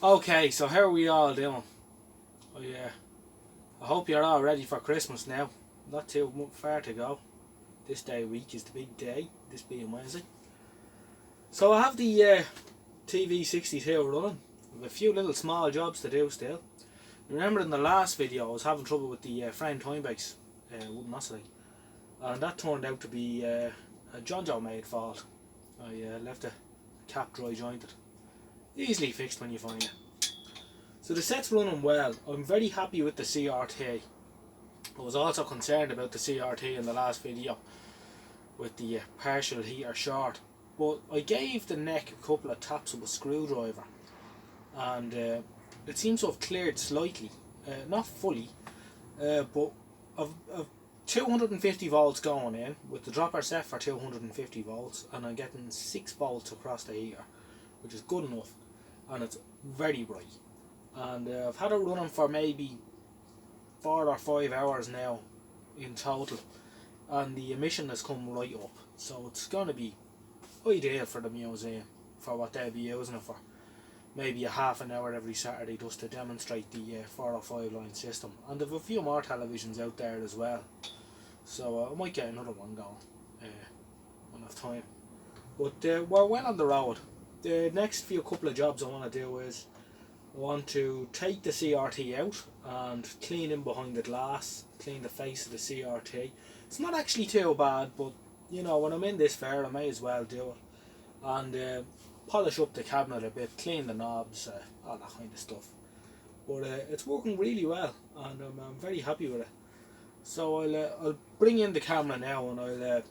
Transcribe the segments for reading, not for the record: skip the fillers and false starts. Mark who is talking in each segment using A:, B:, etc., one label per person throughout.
A: Okay, so how are we all doing? Oh yeah, I hope you're all ready for Christmas now. Not too far to go. This day of week is the big day, this being Wednesday. So I have the TV62 running. I have a few little small jobs to do still. Remember in the last video I was having trouble with the frame time base, wooden oscillator. And that turned out to be a John made fault. I left a cap dry jointed. Easily fixed when you find it. So the set's running well. I'm very happy with the CRT. I was also concerned about the CRT in the last video with the partial heater short. But I gave the neck a couple of taps with a screwdriver. And it seems to have cleared slightly. Not fully. But I've 250 volts going in with the dropper set for 250 volts. And I'm getting 6 volts across the heater, which is good enough. And it's very bright. And I've had it running for maybe 4 or 5 hours now in total, and the emission has come right up, so it's going to be ideal for the museum for what they'll be using it for. Maybe a half an hour every Saturday just to demonstrate the 405 line system, and there are a few more televisions out there as well, so I might get another one going when I have time. But we're well on the road. The next couple of jobs I want to do is I want to take the CRT out and clean in behind the glass, clean the face of the CRT. It's not actually too bad, but you know, when I'm in this fair I may as well do it. And polish up the cabinet a bit, clean the knobs, all that kind of stuff. But it's working really well, and I'm very happy with it. So I'll bring in the camera now and I'll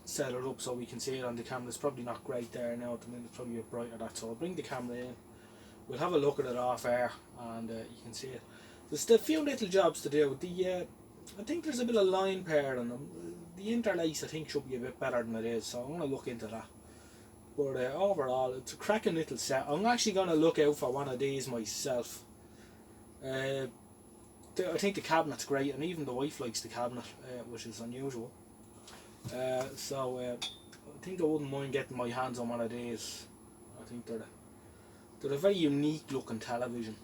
A: set it up so we can see it on the camera. It's probably not great there now at the minute, it's probably a bit brighter that, so I'll bring the camera in. We'll have a look at it off air and you can see it. There's a few little jobs to do. I think there's a bit of line pair on them. The interlace I think should be a bit better than it is, so I'm going to look into that. But overall it's a cracking little set. I'm actually going to look out for one of these myself. I think the cabinet's great, and even the wife likes the cabinet, which is unusual. So I think I wouldn't mind getting my hands on one of these. I think they're a very unique looking television.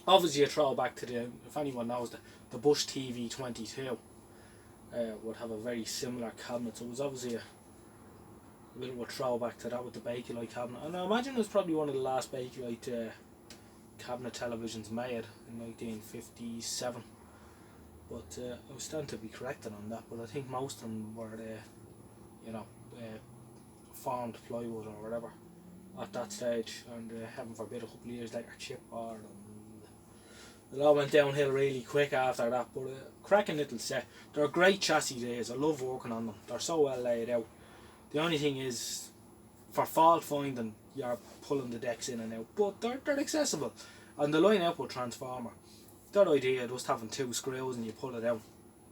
A: Obviously a throwback to if anyone knows, the Bush TV62 would have a very similar cabinet, so it was obviously a bit of a throwback to that with the Bakelite cabinet. And I imagine it was probably one of the last Bakelite cabinet televisions made in 1957. But I was starting to be corrected on that, but I think most of them were formed plywood or whatever at that stage, and heaven forbid a couple of years later chipboard, and it all went downhill really quick after that. But cracking little set. They're great chassis days. I love working on them. They're so well laid out. The only thing is, for fault finding, you're pulling the decks in and out, but they're accessible. And the line output transformer, that idea just having 2 screws and you pull it out,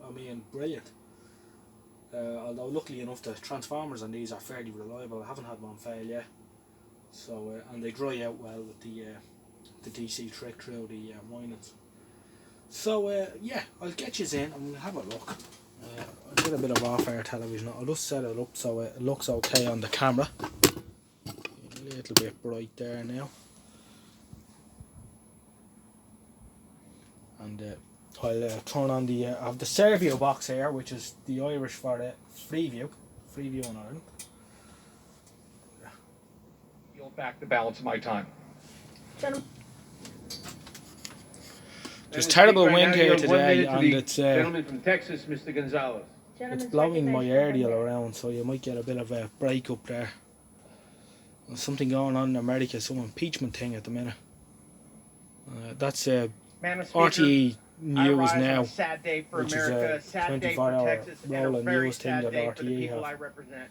A: I mean, brilliant. Although luckily enough the transformers on these are fairly reliable. I haven't had one fail yet. So and they dry out well with the DC trick through the windings. So yeah, I'll get you in and we'll have a look. I'll get a bit of off-air television. I'll just set it up so it looks okay on the camera. A little bit bright there now. And I'll turn on the I have the Servio box here, which is the Irish for the Freeview in Ireland.
B: You'll back the balance of my time.
A: There's terrible wind here today, and it's
B: gentleman from Texas, Mr. Gonzalez.
A: It's blowing my aerial around, so you might get a bit of a break up there. There's something going on in America, some impeachment thing at the minute. That's RTE News now,
B: Sad day for
A: which
B: America,
A: is a
B: sad day for
A: 24-hour
B: Texas, and a
A: rolling
B: very
A: news thing
B: sad
A: that
B: day for the
A: RTE
B: people I
A: have.
B: represent.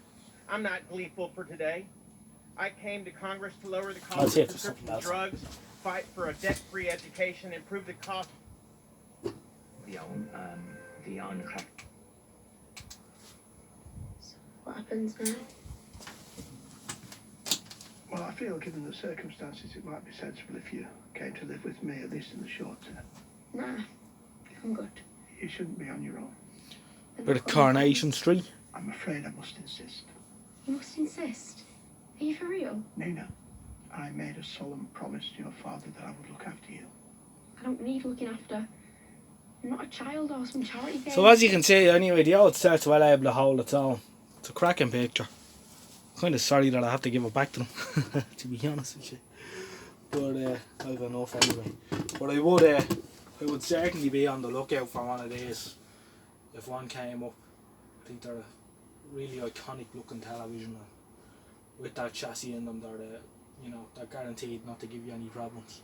B: I'm not gleeful for today. I came to Congress to lower the
A: That's
B: cost
A: it,
B: of prescription drugs, fight for a debt-free education, improve the cost.
C: What happens now?
D: Well, I feel given the circumstances it might be sensible if you came to live with me, at least in the short term.
C: Nah, I'm good.
D: You shouldn't be on your own.
A: Bit of Coronation Street.
D: I'm afraid I must insist.
C: You must insist. Are you for real?
D: Nina, I made a solemn promise to your father that I would look after you.
C: I don't need looking after. I'm not a child or some charity game.
A: So as you can see, anyway, the old set's well able to hold its own. It's a cracking picture. Kind of sorry that I have to give it back to them, to be honest with you. But I've enough anyway. But I would certainly be on the lookout for one of these if one came up. I think they're a really iconic looking television, and with that chassis in them, they're guaranteed not to give you any problems.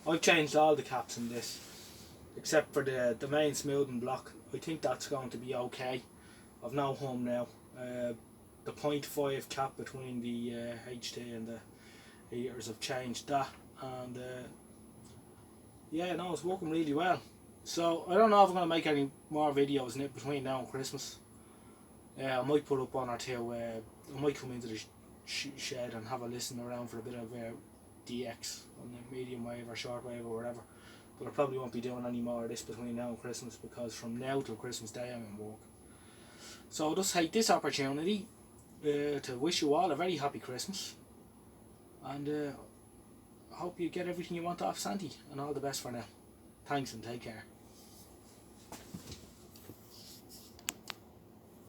A: I've changed all the caps in this, except for the main smoothing block. I think that's going to be okay. I've no hum now. The 0.5 cap between the HT and the heaters have changed that, and yeah, no, it's working really well. So I don't know if I'm going to make any more videos in it between now and Christmas. I might put up one or two. I might come into the shed and have a listen around for a bit of DX on the medium wave or short wave or whatever. But I probably won't be doing any more of this between now and Christmas, because from now till Christmas Day I'm in work. So I'll just take this opportunity to wish you all a very happy Christmas, and I hope you get everything you want off Santi, and all the best for now. Thanks and take care.